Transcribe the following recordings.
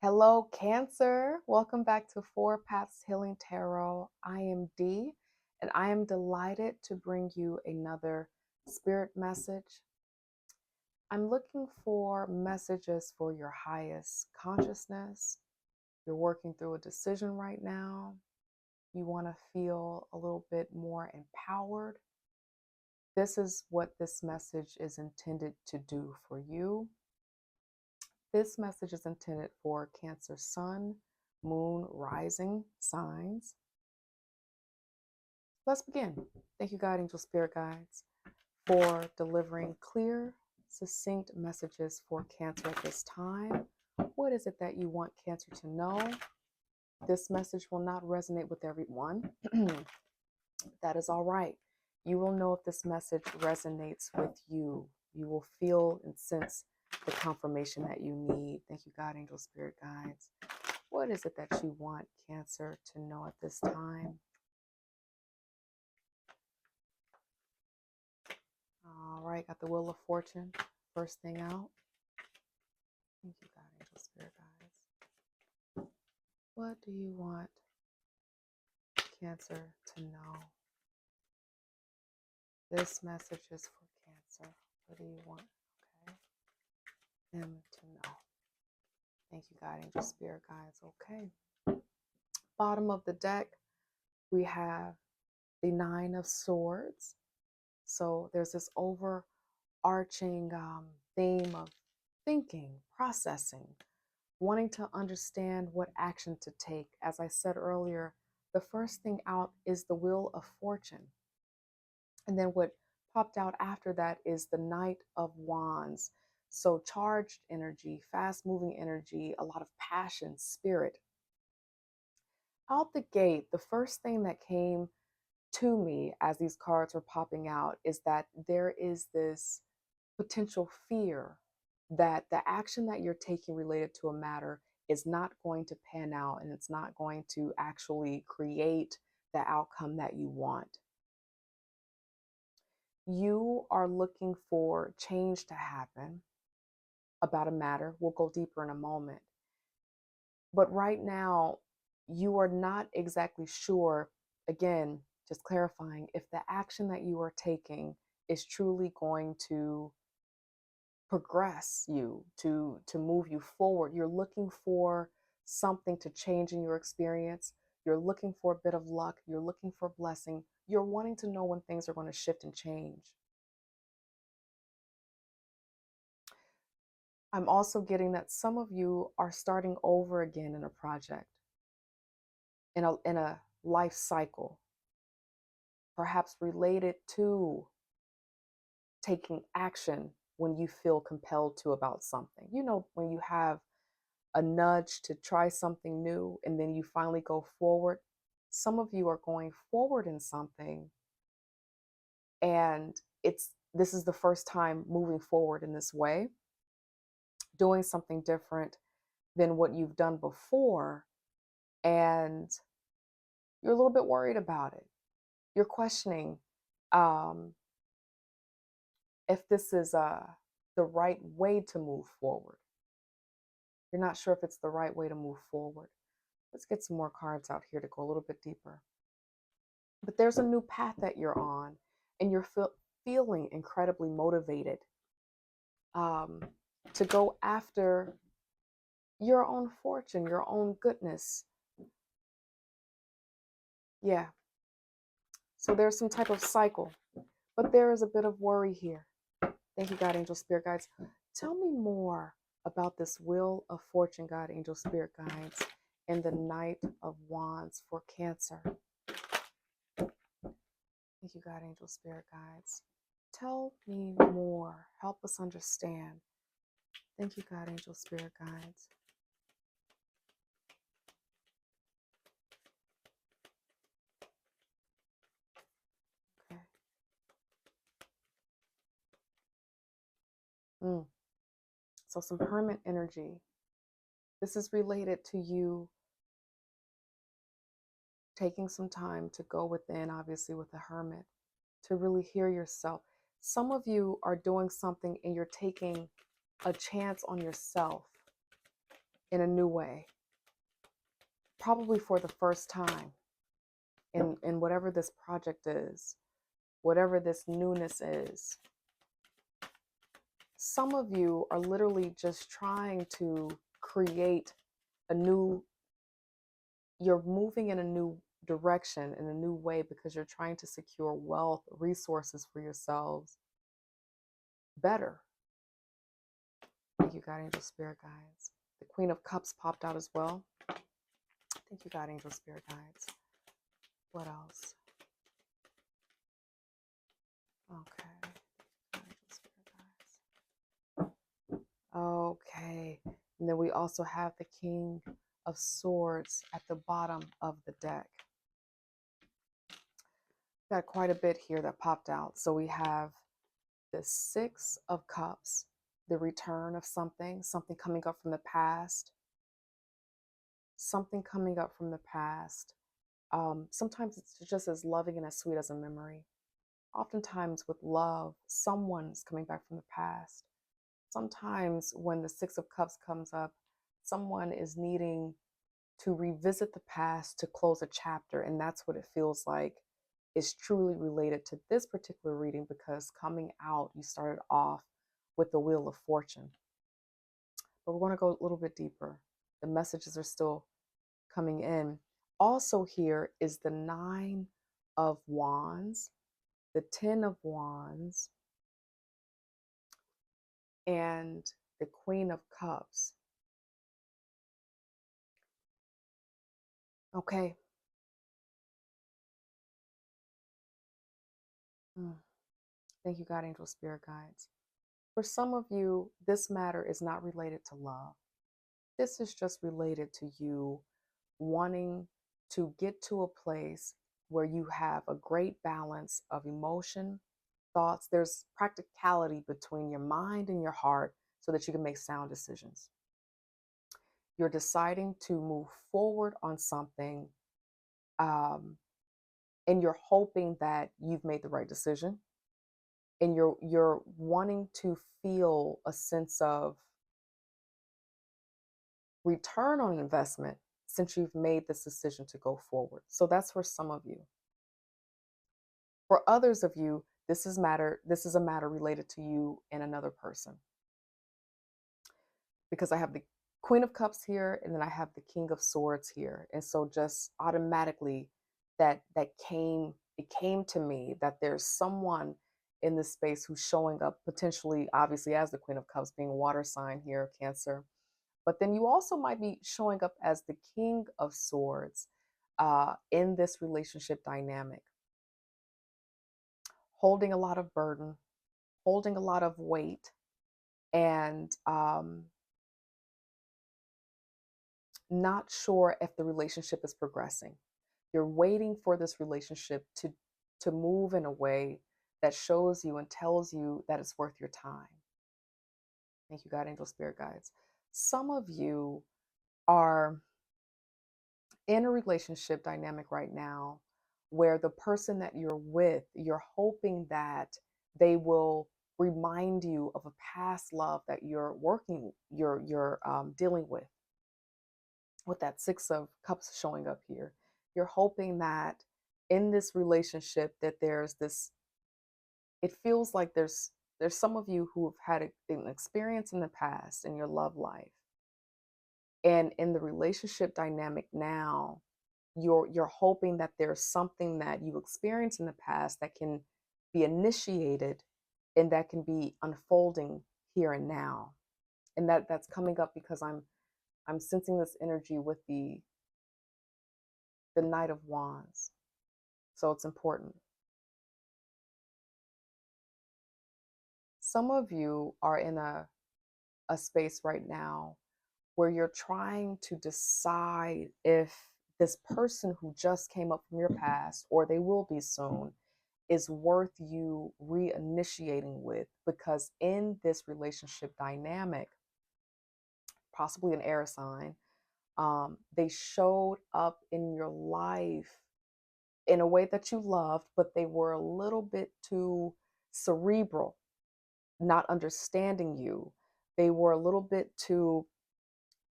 Hello, Cancer. Welcome back to Four Paths Healing Tarot. I am Dee, and I am delighted to bring you another spirit message. I'm looking for messages for your highest consciousness. You're working through a decision right now. You want to feel a little bit more empowered. This is what this message is intended to do for you. This message is intended for Cancer Sun, Moon, Rising signs. Let's begin. Thank you, God, Angel, Spirit Guides, for delivering clear, succinct messages for Cancer at this time. What is it that you want Cancer to know? This message will not resonate with everyone. That is all right. You will know if this message resonates with you. You will feel and sense the confirmation that you need. Thank you, God, Angel, Spirit Guides. What is it that you want Cancer to know at this time? All right, got the Wheel of Fortune. First thing out. Thank you, God, Angel, Spirit Guides. What do you want Cancer to know? This message is for Cancer. What do you want, okay, them to know? Thank you, God, Angel, Spirit Guides. Okay. Bottom of the deck, we have the Nine of Swords. So there's this overarching theme of thinking, processing, wanting to understand what action to take. As I said earlier, the first thing out is the Wheel of Fortune. And then what popped out after that is the Knight of Wands. So charged energy, fast moving energy, a lot of passion, spirit. Out the gate, the first thing that came to me as these cards were popping out is that there is this potential fear that the action that you're taking related to a matter is not going to pan out and it's not going to actually create the outcome that you want. You are looking for change to happen about a matter. We'll go deeper in a moment. But right now, you are not exactly sure, again, just clarifying, if the action that you are taking is truly going to progress you, to move you forward. You're looking for something to change in your experience. You're looking for a bit of luck. You're looking for blessing. You're wanting to know when things are going to shift and change. I'm also getting that some of you are starting over again in a project, in a life cycle, perhaps related to taking action when you feel compelled to about something. You know, when you have a nudge to try something new and then you finally go forward. Some of you are going forward in something and this is the first time moving forward in this way, doing something different than what you've done before, and you're a little bit worried about it. You're questioning um, if this is the right way to move forward. You're not sure if it's the right way to move forward. Let's get some more cards out here to go a little bit deeper. But there's a new path that you're on, and you're feeling incredibly motivated um, to go after your own fortune, your own goodness. Yeah. So there's some type of cycle, but there is a bit of worry here. Thank you, God, Angel, Spirit Guides. Tell me more about this Wheel of Fortune, God, Angel, Spirit Guides, and the Knight of Wands for Cancer. Thank you, God, Angel, Spirit Guides. Tell me more. Help us understand. Thank you, God, Angel, Spirit Guides. Okay. So some Hermit energy. This is related to you taking some time to go within, obviously with the Hermit, to really hear yourself. Some of you are doing something and you're taking a chance on yourself. in a new way, probably for the first time in whatever this project is, whatever this newness is. Some of you are literally just trying to create a new, you're moving in a new direction, in a new way, because you're trying to secure wealth, resources for yourselves better. Thank you, God, angel, spirit guides. The Queen of Cups popped out as well. Thank you, God, angel, spirit guides. What else? Okay. God, angel, spirit guides. Okay. And then we also have the King of Swords at the bottom of the deck. Got quite a bit here that popped out. So we have the Six of Cups, the return of something, something coming up from the past, something coming up from the past. Sometimes it's just as loving and as sweet as a memory. Oftentimes with love, someone's coming back from the past. Sometimes when the Six of Cups comes up, someone is needing to revisit the past to close a chapter, and that's what it feels like is truly related to this particular reading, because coming out, you started off with the Wheel of Fortune. But we're going to go a little bit deeper. The messages are still coming in. Also here is the Nine of Wands, the Ten of Wands, and the Queen of Cups. Okay. Thank you, God, angel, spirit guides. For some of you, this matter is not related to love. This is just related to you wanting to get to a place where you have a great balance of emotion, thoughts. There's practicality between your mind and your heart so that you can make sound decisions. You're deciding to move forward on something, and you're hoping that you've made the right decision, and you're wanting to feel a sense of return on investment since you've made this decision to go forward. So that's for some of you. For others of you, this is a matter related to you and another person. Because I have the Queen of Cups here, and then I have the King of Swords here. And so just automatically it came to me that there's someone in this space who's showing up potentially, obviously, as the Queen of Cups, being water sign here, Cancer. But then you also might be showing up as the King of Swords in this relationship dynamic, holding a lot of burden, holding a lot of weight, and not sure if the relationship is progressing. You're waiting for this relationship to move in a way that shows you and tells you that it's worth your time. Thank you, God, angel, spirit guides. Some of you are in a relationship dynamic right now where the person that you're with, you're hoping that they will remind you of a past love that you're dealing with that Six of Cups showing up here. You're hoping that in this relationship that there's this, it feels like there's some of you who have had an experience in the past in your love life, and in the relationship dynamic now, you're hoping that there's something that you experienced in the past that can be initiated and that can be unfolding here and now. And that's coming up because I'm sensing this energy with the Knight of Wands. So it's important. Some of you are in a space right now where you're trying to decide if this person who just came up from your past, or they will be soon, is worth you reinitiating with, because in this relationship dynamic, possibly an air sign, they showed up in your life in a way that you loved, but they were a little bit too cerebral, not understanding you. They were a little bit too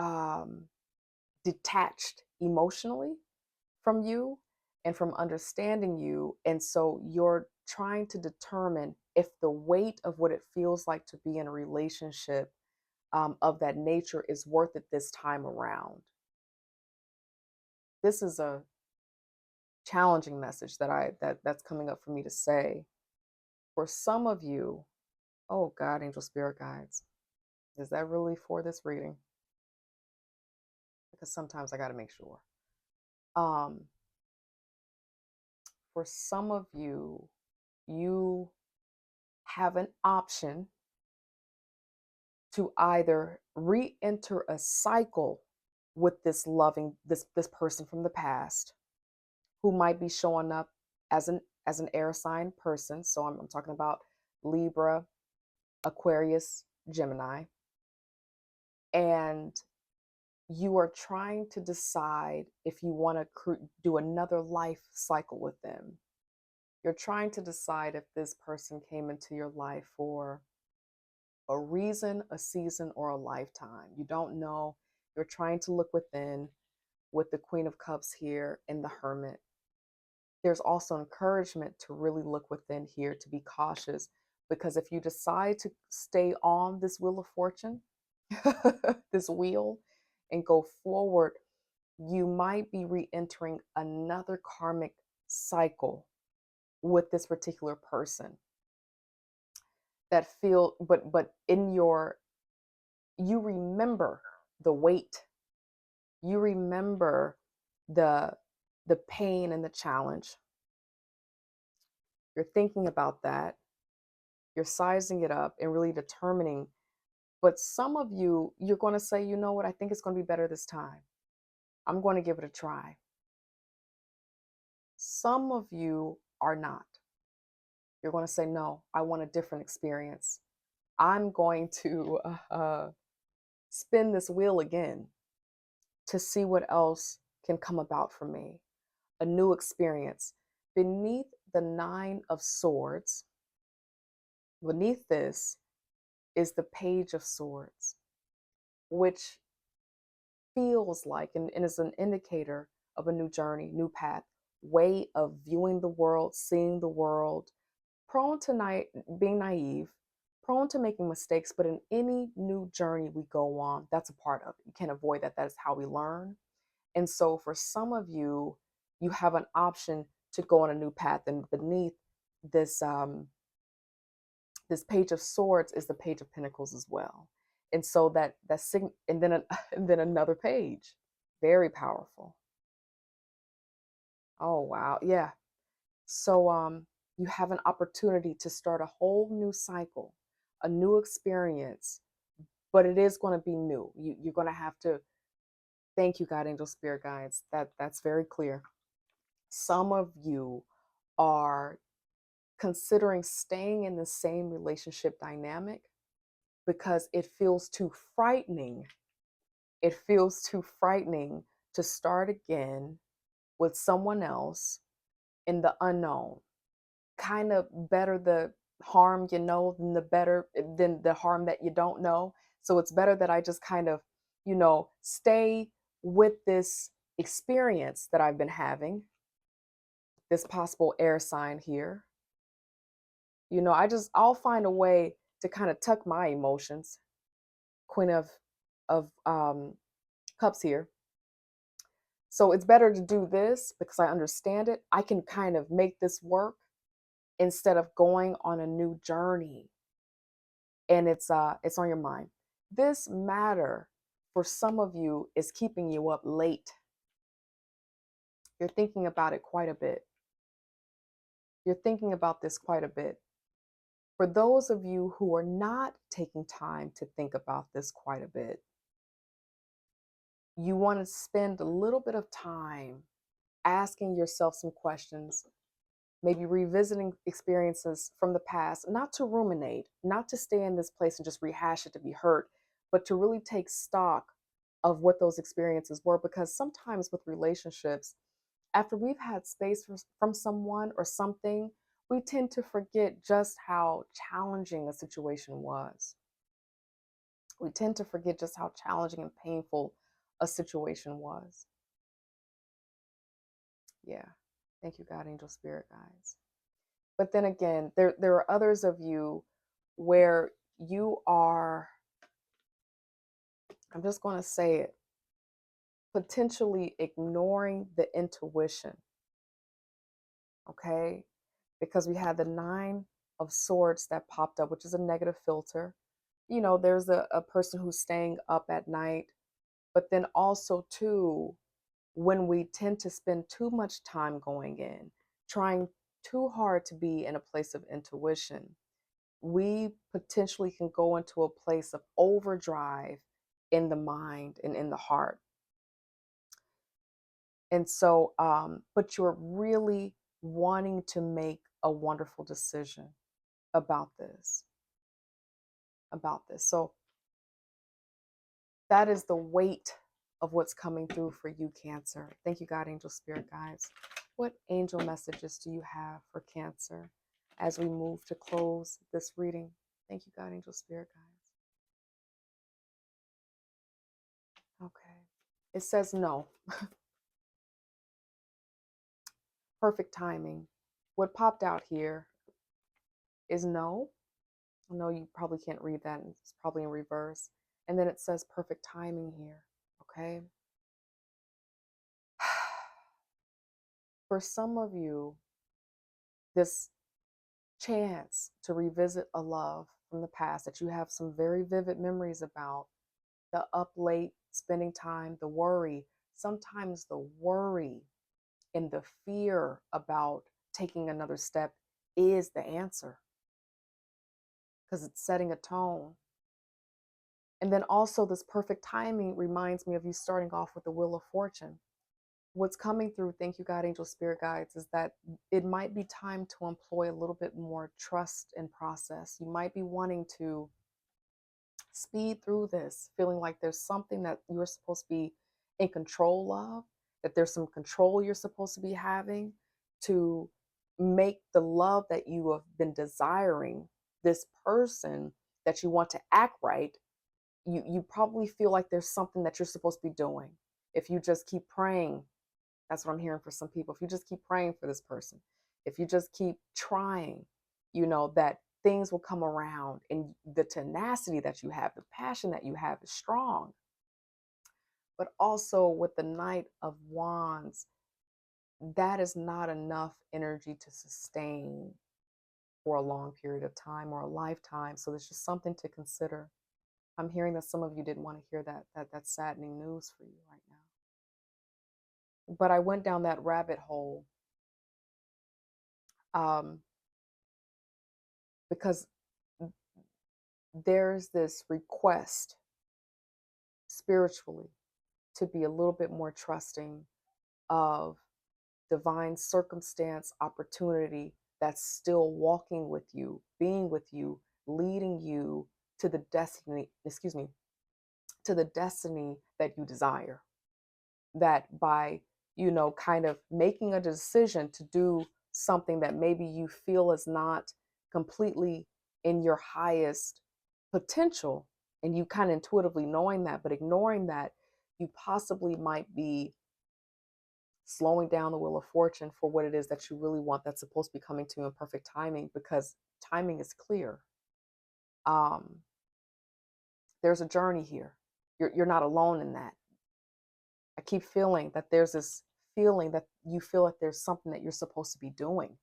um, detached emotionally from you and from understanding you. And so you're trying to determine if the weight of what it feels like to be in a relationship of that nature is worth it this time around. This is a challenging message that's coming up for me to say. For some of you, oh God, angel spirit guides, is that really for this reading? Because sometimes I got to make sure. Um, for some of you, you have an option to either re-enter a cycle with this person from the past who might be showing up as an air sign person. So I'm talking about Libra, Aquarius, Gemini, and you are trying to decide if you want to do another life cycle with them. You're trying to decide if this person came into your life for a reason, a season, or a lifetime. You don't know. You're trying to look within with the Queen of Cups here and the Hermit. There's also encouragement to really look within here, to be cautious, because if you decide to stay on this wheel of fortune, this wheel, and go forward, you might be re-entering another karmic cycle with this particular person that feel but in your you remember the weight, you remember the the pain and the challenge. You're thinking about that, you're sizing it up and really determining. But some of you, you're going to say, you know what, I think it's going to be better this time, I'm going to give it a try. Some of you are not. You're going to say, no, I want a different experience. I'm going to spin this wheel again to see what else can come about for me. A new experience. Beneath the Nine of Swords, beneath this is the Page of Swords, which feels like and is an indicator of a new journey, new path, way of viewing the world, seeing the world, prone to being naive, prone to making mistakes, but in any new journey we go on, that's a part of it. You can't avoid that. That is how we learn. And so for some of you, you have an option to go on a new path. And beneath this this Page of Swords is the Page of Pentacles as well. And so and then and then another page, very powerful. Oh wow, yeah. So you have an opportunity to start a whole new cycle, a new experience, but it is going to be new. You're going to have to. Thank you, God, angel, spirit guides. That's very clear. Some of you are considering staying in the same relationship dynamic because it feels too frightening. It feels too frightening to start again with someone else in the unknown. Kind of better the harm you know than the harm that you don't know. So it's better that I just kind of, stay with this experience that I've been having, this possible air sign here. I'll find a way to kind of tuck my emotions. Queen of Cups here. So it's better to do this because I understand it. I can kind of make this work instead of going on a new journey. And it's on your mind. This matter for some of you is keeping you up late. You're thinking about it quite a bit. You're thinking about this quite a bit. For those of you who are not taking time to think about this quite a bit, you want to spend a little bit of time asking yourself some questions, maybe revisiting experiences from the past, not to ruminate, not to stay in this place and just rehash it to be hurt, but to really take stock of what those experiences were. Because sometimes with relationships, after we've had space from someone or something, we tend to forget just how challenging a situation was. We tend to forget just how challenging and painful a situation was. Yeah. Thank you, God, angel, spirit guides. But then again, there are others of you where you are, I'm just going to say it, potentially ignoring the intuition. Okay? Because we had the 9 of Swords that popped up, which is a negative filter. You know, there's a person who's staying up at night, but then also too, when we tend to spend too much time going in, trying too hard to be in a place of intuition, we potentially can go into a place of overdrive in the mind and in the heart. And so, but you're really wanting to make a wonderful decision about this, So that is the weight of what's coming through for you, Cancer. Thank you, God, angel, spirit guides. What angel messages do you have for Cancer as we move to close this reading? Thank you, God, angel, spirit guides. Okay. It says no. Perfect timing. What popped out here is no. I know you probably can't read that. It's probably in reverse. And then it says perfect timing here. Okay. For some of you, this chance to revisit a love from the past that you have some very vivid memories about, the up late spending time, the worry, sometimes the worry and the fear about taking another step is the answer because it's setting a tone. And then also this perfect timing reminds me of you starting off with the Wheel of Fortune. What's coming through, thank you, God, angel, spirit guides, is that it might be time to employ a little bit more trust and process. You might be wanting to speed through this, feeling like there's something that you're supposed to be in control of, that there's some control you're supposed to be having to make the love that you have been desiring, this person that you want to act right. You probably feel like there's something that you're supposed to be doing. If you just keep praying, that's what I'm hearing for some people. If you just keep praying for this person, if you just keep trying, that things will come around, and the tenacity that you have, the passion that you have is strong. But also with the Knight of Wands, that is not enough energy to sustain for a long period of time or a lifetime. So there's just something to consider. I'm hearing that some of you didn't want to hear that saddening news for you right now. But I went down that rabbit hole because there's this request spiritually to be a little bit more trusting of divine circumstance, opportunity that's still walking with you, being with you, leading you to the destiny that you desire. That by, kind of making a decision to do something that maybe you feel is not completely in your highest potential, and you kind of intuitively knowing that, but ignoring that, you possibly might be slowing down the Wheel of Fortune for what it is that you really want, that's supposed to be coming to you in perfect timing, because timing is clear. There's a journey here. You're not alone in that. I keep feeling that there's this feeling that you feel like there's something that you're supposed to be doing.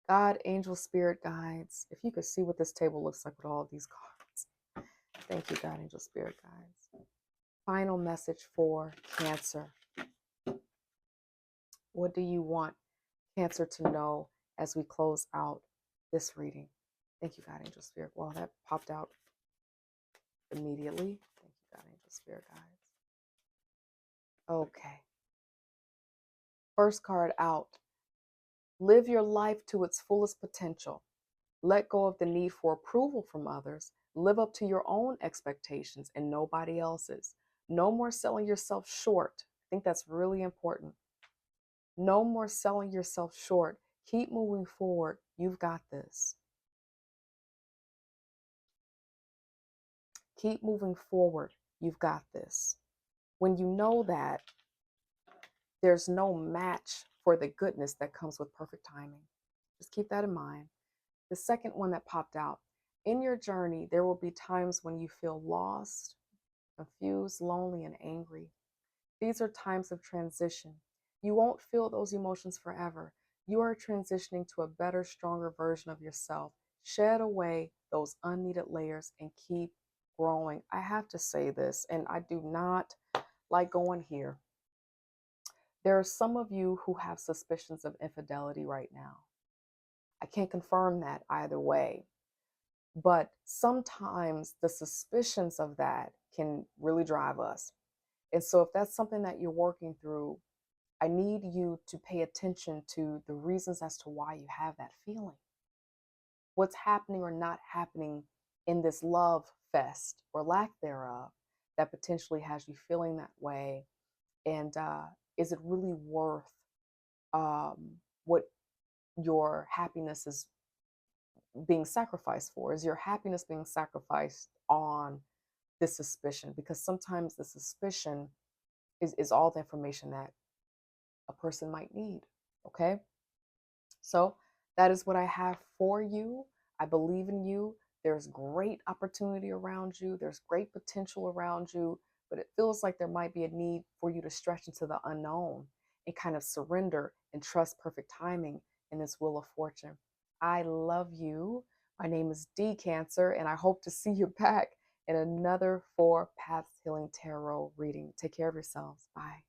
God, angel, spirit guides, if you could see what this table looks like with all of these cards. Thank you, God, angel, spirit guides. Final message for Cancer. What do you want Cancer to know as we close out this reading? Thank you, God, angel, spirit. Well, that popped out immediately. Thank you, God, angel, spirit guides. Okay. First card out. Live your life to its fullest potential. Let go of the need for approval from others. Live up to your own expectations and nobody else's. No more selling yourself short. I think that's really important. No more selling yourself short. Keep moving forward. You've got this. Keep moving forward. You've got this. When you know that, there's no match for the goodness that comes with perfect timing. Just keep that in mind. The second one that popped out, in your journey, there will be times when you feel lost, confused, lonely, and angry. These are times of transition. You won't feel those emotions forever. You are transitioning to a better, stronger version of yourself. Shed away those unneeded layers and keep growing. I have to say this, and I do not like going here. There are some of you who have suspicions of infidelity right now. I can't confirm that either way, but sometimes the suspicions of that can really drive us. And so, if that's something that you're working through, I need you to pay attention to the reasons as to why you have that feeling. What's happening or not happening in this love fest or lack thereof that potentially has you feeling that way? And is it really worth what your happiness is being sacrificed for? Is your happiness being sacrificed on this suspicion? Because sometimes the suspicion is all the information that a person might need. Okay. So that is what I have for you. I believe in you. There's great opportunity around you. There's great potential around you, but it feels like there might be a need for you to stretch into the unknown and kind of surrender and trust perfect timing in this wheel of fortune. I love you. My name is D Cancer, and I hope to see you back in another 4 Paths Healing Tarot reading. Take care of yourselves. Bye.